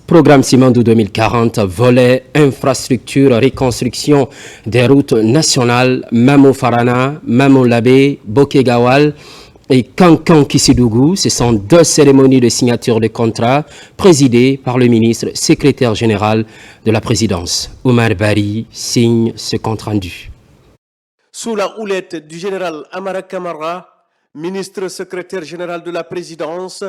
Programme Simandou 2040, volet infrastructure, reconstruction des routes nationales, Mamou-Farana, Mamou-Labé, Bokegawal et Kankan-Kissidougou. Ce sont deux cérémonies de signature de contrat présidées par le ministre secrétaire général de la présidence. Oumar Bari signe ce compte rendu. Sous la houlette du général Amara Kamara, ministre secrétaire général de la présidence,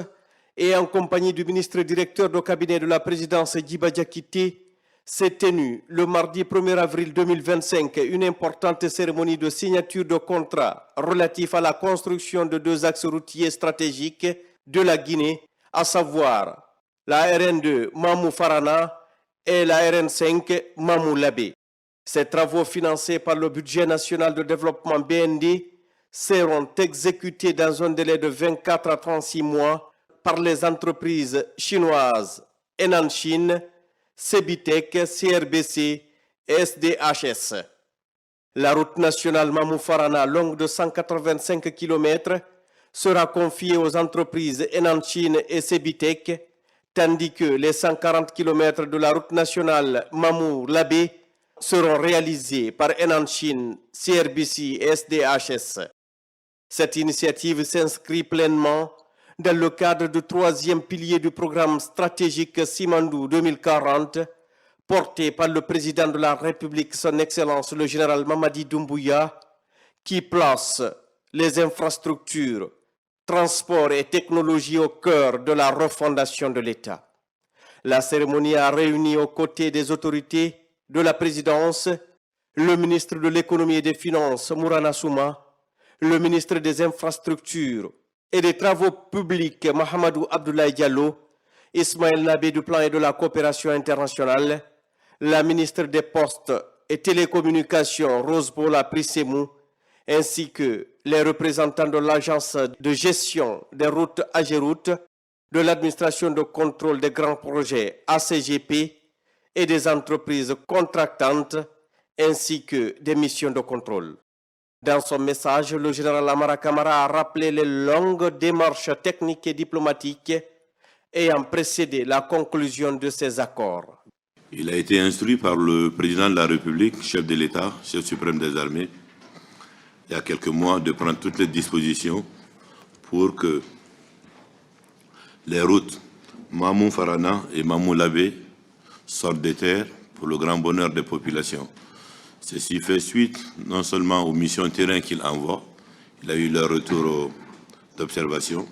et en compagnie du ministre directeur du cabinet de la présidence Djiba Diakité, s'est tenue le mardi 1er avril 2025 une importante cérémonie de signature de contrat relatif à la construction de deux axes routiers stratégiques de la Guinée, à savoir la RN2 Mamou-Farana et la RN5 Mamou-Labé. Ces travaux financés par le budget national de développement BND seront exécutés dans un délai de 24 à 36 mois par les entreprises chinoises Henan Chine, Cebitec, CRBC et SDHS. La route nationale Mamou-Farana, longue de 185 km, sera confiée aux entreprises Henan Chine et Cebitec, tandis que les 140 km de la route nationale Mamou-Labé seront réalisés par Henan Chine, CRBC et SDHS. Cette initiative s'inscrit pleinement dans le cadre du troisième pilier du programme stratégique Simandou 2040, porté par le président de la République, son Excellence le général Mamadi Doumbouya, qui place les infrastructures, transports et technologies au cœur de la refondation de l'État. La cérémonie a réuni aux côtés des autorités de la présidence le ministre de l'économie et des finances, Mourana Souma, le ministre des infrastructures et des travaux publics, Mahamadou Abdoulaye Diallo, Ismaël Nabé du plan et de la coopération internationale, la ministre des Postes et Télécommunications, Rose Paula Prissemou, ainsi que les représentants de l'agence de gestion des routes AGEROUTE, de l'administration de contrôle des grands projets ACGP et des entreprises contractantes, ainsi que des missions de contrôle. Dans son message, le général Amara Kamara a rappelé les longues démarches techniques et diplomatiques ayant précédé la conclusion de ces accords. Il a été instruit par le président de la République, chef de l'État, chef suprême des armées, il y a quelques mois, de prendre toutes les dispositions pour que les routes Mamou-Farana et Mamou-Labé sortent des terres pour le grand bonheur des populations. Ceci fait suite non seulement aux missions terrain qu'il envoie, il a eu leur retour d'observation,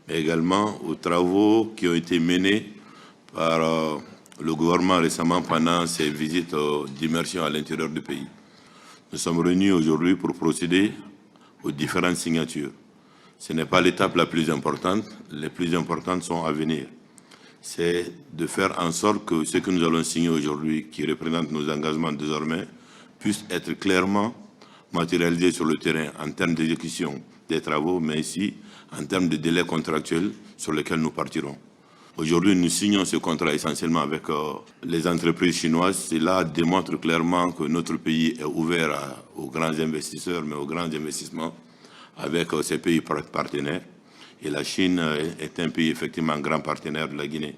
mais également aux travaux qui ont été menés par le gouvernement récemment pendant ses visites d'immersion à l'intérieur du pays. Nous sommes réunis aujourd'hui pour procéder aux différentes signatures. Ce n'est pas l'étape la plus importante, les plus importantes sont à venir. C'est de faire en sorte que ce que nous allons signer aujourd'hui, qui représente nos engagements désormais, puisse être clairement matérialisé sur le terrain en termes d'exécution des travaux, mais aussi en termes de délais contractuels sur lesquels nous partirons. Aujourd'hui, nous signons ce contrat essentiellement avec les entreprises chinoises. Cela démontre clairement que notre pays est ouvert aux grands investisseurs, mais aux grands investissements avec ces pays partenaires. Et la Chine est un pays effectivement grand partenaire de la Guinée.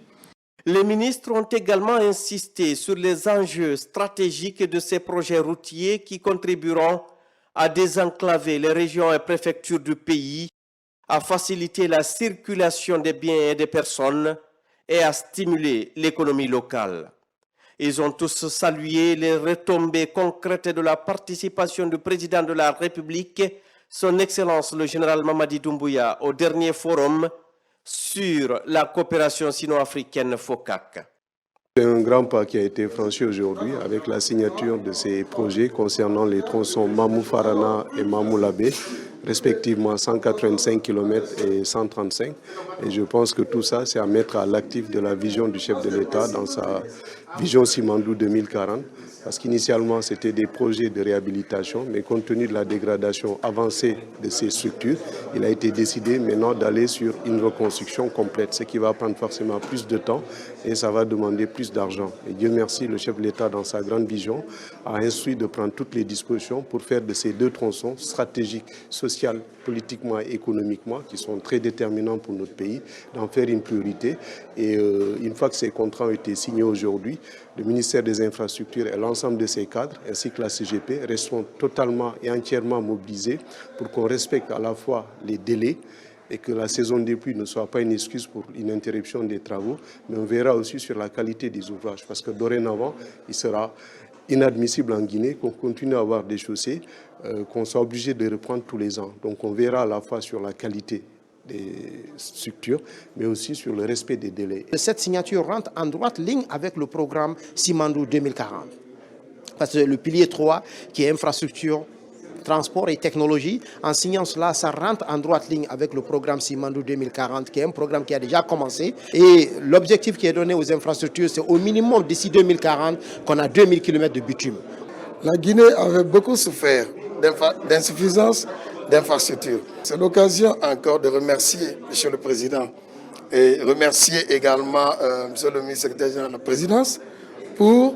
Les ministres ont également insisté sur les enjeux stratégiques de ces projets routiers qui contribueront à désenclaver les régions et préfectures du pays, à faciliter la circulation des biens et des personnes et à stimuler l'économie locale. Ils ont tous salué les retombées concrètes de la participation du président de la République, son Excellence le général Mamadi Doumbouya, au dernier forum sur la coopération sino-africaine FOCAC. C'est un grand pas qui a été franchi aujourd'hui avec la signature de ces projets concernant les tronçons Mamou-Farana et Mamou-Labé, respectivement 185 km et 135. Et je pense que tout ça, c'est à mettre à l'actif de la vision du chef de l'État dans sa vision Simandou 2040. Parce qu'initialement, c'était des projets de réhabilitation, mais compte tenu de la dégradation avancée de ces structures, il a été décidé maintenant d'aller sur une reconstruction complète, ce qui va prendre forcément plus de temps et ça va demander plus d'argent. Et Dieu merci, le chef de l'État, dans sa grande vision, a instruit de prendre toutes les dispositions pour faire de ces deux tronçons stratégiques, sociales, politiquement et économiquement, qui sont très déterminants pour notre pays, d'en faire une priorité. Et une fois que ces contrats ont été signés aujourd'hui, le ministère des Infrastructures et l'ensemble de ses cadres, ainsi que la CGP, resteront totalement et entièrement mobilisés pour qu'on respecte à la fois les délais et que la saison des pluies ne soit pas une excuse pour une interruption des travaux, mais on verra aussi sur la qualité des ouvrages, parce que dorénavant, il sera inadmissible en Guinée qu'on continue à avoir des chaussées, qu'on soit obligé de reprendre tous les ans. Donc on verra à la fois sur la qualité des structures, mais aussi sur le respect des délais. Cette signature rentre en droite ligne avec le programme Simandou 2040. Parce que le pilier 3, qui est infrastructure, transport et technologie, en signant cela, ça rentre en droite ligne avec le programme Simandou 2040, qui est un programme qui a déjà commencé. Et l'objectif qui est donné aux infrastructures, c'est au minimum d'ici 2040 qu'on a 2000 km de bitume. La Guinée avait beaucoup souffert d'insuffisance d'infrastructures. C'est l'occasion encore de remercier M. le Président et remercier également M. le ministre secrétaire général de la Présidence pour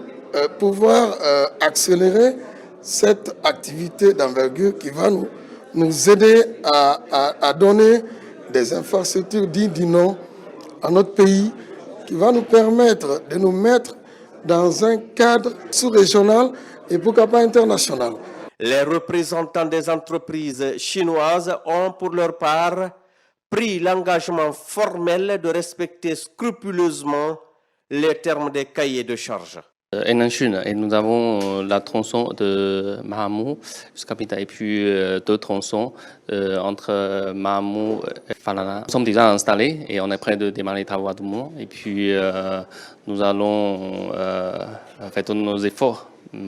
pouvoir accélérer cette activité d'envergure qui va nous aider à donner des infrastructures dignes du nom à notre pays, qui va nous permettre de nous mettre dans un cadre sous-régional et pourquoi pas international. Les représentants des entreprises chinoises ont pour leur part pris l'engagement formel de respecter scrupuleusement les termes des cahiers de charges. Et nous avons la tronçon de Mahamou jusqu'à Pita et puis deux tronçons entre Mahamou et Falana. Nous sommes déjà installés et on est prêt de démarrer les travaux à tout moment. Et puis nous allons faire tous nos efforts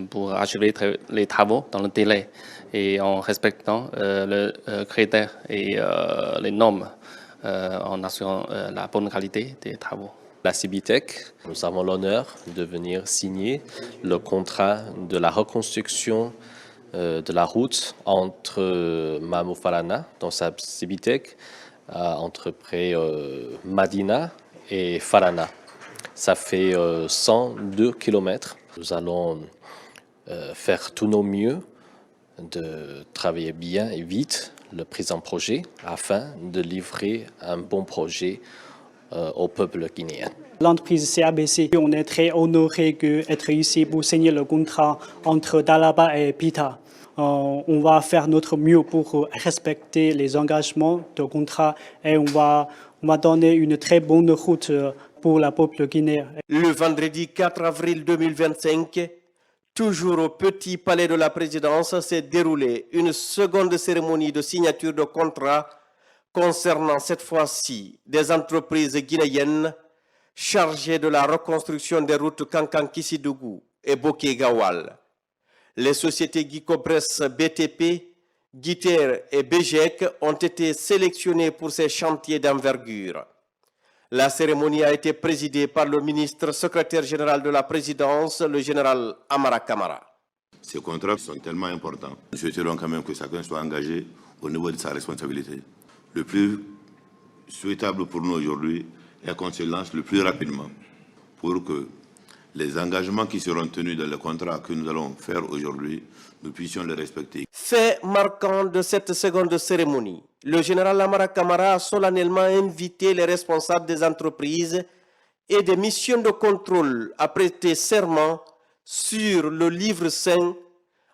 pour achever les travaux dans le délai et en respectant le critère et les normes en assurant la bonne qualité des travaux. La Cibitec, nous avons l'honneur de venir signer le contrat de la reconstruction de la route entre Mahamou Falana, dans sa Cibitec, entre près Madina et Falana. Ça fait 102 km. Nous allons faire tout nos mieux de travailler bien et vite le présent projet afin de livrer un bon projet au peuple guinéen. L'entreprise CABC, on est très honoré d'être ici pour signer le contrat entre Dalaba et Pita. On va faire notre mieux pour respecter les engagements de contrat et on va donner une très bonne route pour la peuple guinéen. Le vendredi 4 avril 2025, toujours au Petit Palais de la Présidence, s'est déroulée une seconde cérémonie de signature de contrat concernant cette fois-ci des entreprises guinéennes chargées de la reconstruction des routes Kankan-Kissidougou et Boké-Gawal. Les sociétés Guicopress BTP, Guiter et BGEC ont été sélectionnées pour ces chantiers d'envergure. La cérémonie a été présidée par le ministre secrétaire général de la présidence, le général Amara Kamara. Ces contrats sont tellement importants. Nous souhaiterons quand même que chacun soit engagé au niveau de sa responsabilité. Le plus souhaitable pour nous aujourd'hui est qu'on se lance le plus rapidement pour que les engagements qui seront tenus dans le contrat que nous allons faire aujourd'hui, nous puissions les respecter. Fait marquant de cette seconde cérémonie, le général Amara Kamara a solennellement invité les responsables des entreprises et des missions de contrôle à prêter serment sur le livre saint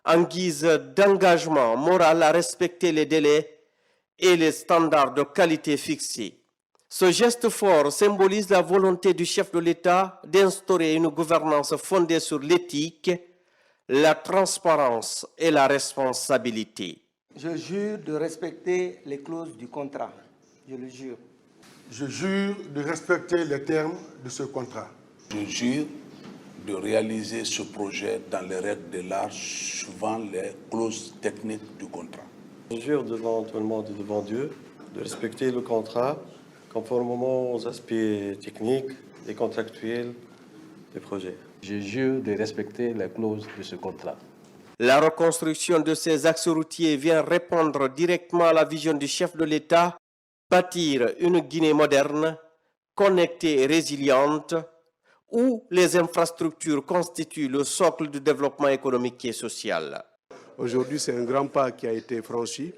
en guise d'engagement moral à respecter les délais et les standards de qualité fixés. Ce geste fort symbolise la volonté du chef de l'État d'instaurer une gouvernance fondée sur l'éthique, la transparence et la responsabilité. Je jure de respecter les clauses du contrat. Je le jure. Je jure de respecter les termes de ce contrat. Je jure de réaliser ce projet dans les règles de l'art suivant les clauses techniques du contrat. Je jure devant tout le monde et devant Dieu de respecter le contrat conformément aux aspects techniques et contractuels du projet. Je jure de respecter les clauses de ce contrat. La reconstruction de ces axes routiers vient répondre directement à la vision du chef de l'État, bâtir une Guinée moderne, connectée et résiliente, où les infrastructures constituent le socle du développement économique et social. Aujourd'hui, c'est un grand pas qui a été franchi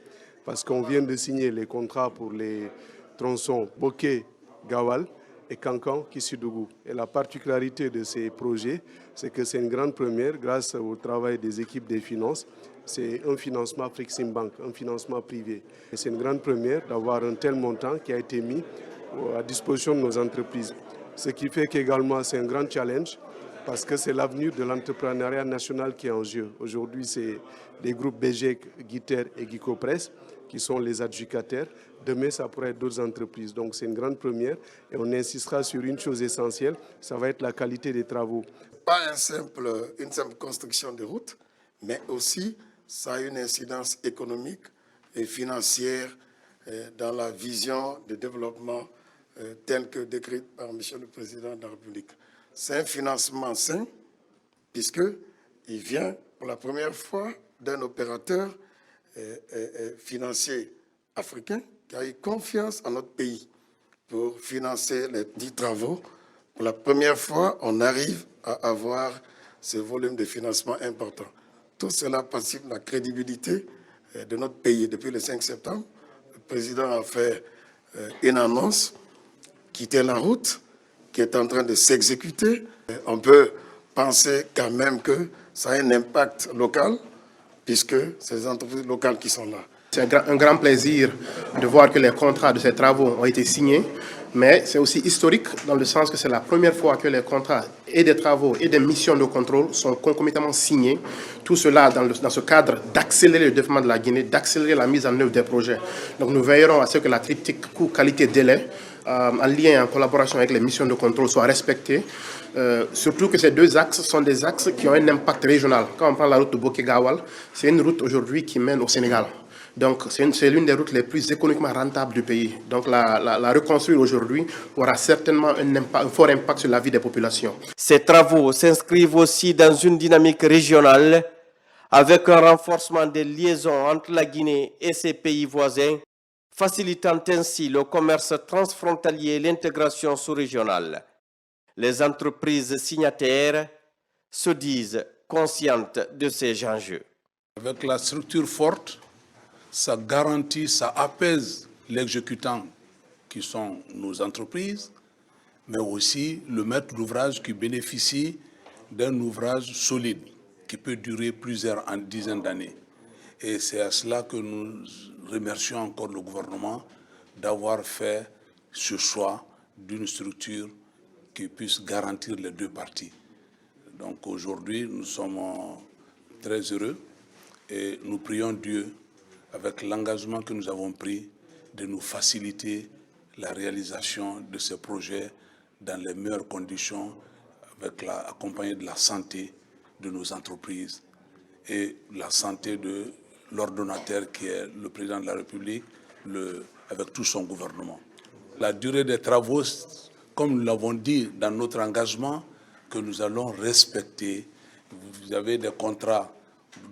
parce qu'on vient de signer les contrats pour les tronçons Boké-Gawal et Kankan-Kissidougou. Et la particularité de ces projets, c'est que c'est une grande première grâce au travail des équipes des finances. C'est un financement Afreximbank, un financement privé. Et c'est une grande première d'avoir un tel montant qui a été mis à disposition de nos entreprises. Ce qui fait qu'également c'est un grand challenge parce que c'est l'avenir de l'entrepreneuriat national qui est en jeu. Aujourd'hui, c'est les groupes BGEC, Guiter et Guicopress qui sont les adjudicataires. Demain, ça pourrait être d'autres entreprises. Donc, c'est une grande première et on insistera sur une chose essentielle, ça va être la qualité des travaux. Pas une simple construction de route, mais aussi ça a une incidence économique et financière dans la vision de développement telle que décrite par M. le Président de la République. C'est un financement sain, puisqu'il vient pour la première fois d'un opérateur financier africain qui a eu confiance en notre pays pour financer les 10 travaux. Pour la première fois, on arrive à avoir ce volume de financement important. Tout cela participe de la crédibilité de notre pays. Depuis le 5 septembre, le président a fait une annonce, quitter la route, qui est en train de s'exécuter. On peut penser quand même que ça a un impact local, puisque c'est les entreprises locales qui sont là. C'est un grand plaisir de voir que les contrats de ces travaux ont été signés, mais c'est aussi historique dans le sens que c'est la première fois que les contrats et des travaux et des missions de contrôle sont concomitamment signés. Tout cela dans ce cadre d'accélérer le développement de la Guinée, d'accélérer la mise en œuvre des projets. Donc nous veillerons à ce que la triptyque coût, qualité, délai, en lien et en collaboration avec les missions de contrôle soit respectée. Surtout que ces deux axes sont des axes qui ont un impact régional. Quand on prend la route de Boké-Gawal, c'est une route aujourd'hui qui mène au Sénégal. Donc c'est l'une des routes les plus économiquement rentables du pays. Donc la reconstruire aujourd'hui aura certainement un fort impact sur la vie des populations. Ces travaux s'inscrivent aussi dans une dynamique régionale avec un renforcement des liaisons entre la Guinée et ses pays voisins, facilitant ainsi le commerce transfrontalier et l'intégration sous-régionale. Les entreprises signataires se disent conscientes de ces enjeux. Avec la structure forte, ça garantit, ça apaise l'exécutant qui sont nos entreprises, mais aussi le maître d'ouvrage qui bénéficie d'un ouvrage solide qui peut durer plusieurs dizaines d'années. Et c'est à cela que nous remercions encore le gouvernement d'avoir fait ce choix d'une structure qui puisse garantir les deux parties. Donc aujourd'hui, nous sommes très heureux et nous prions Dieu, avec l'engagement que nous avons pris, de nous faciliter la réalisation de ces projets dans les meilleures conditions, accompagné de la santé de nos entreprises et la santé de l'ordonnateur qui est le président de la République, avec tout son gouvernement. La durée des travaux, comme nous l'avons dit dans notre engagement, que nous allons respecter. Vous avez des contrats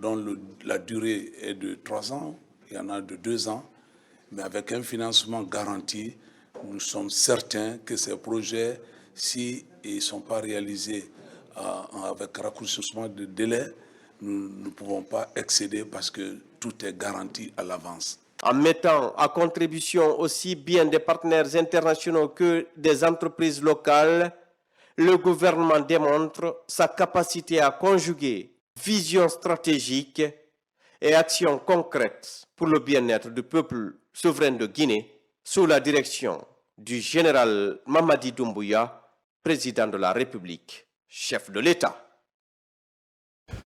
dont la durée est de 3 ans, il y en a de 2 ans, mais avec un financement garanti, nous sommes certains que ces projets, s'ils ne sont pas réalisés avec raccourcissement de délai, nous ne pouvons pas excéder parce que tout est garanti à l'avance. En mettant à contribution aussi bien des partenaires internationaux que des entreprises locales, le gouvernement démontre sa capacité à conjuguer vision stratégique et actions concrètes pour le bien-être du peuple souverain de Guinée sous la direction du général Mamadi Doumbouya, président de la République, chef de l'État.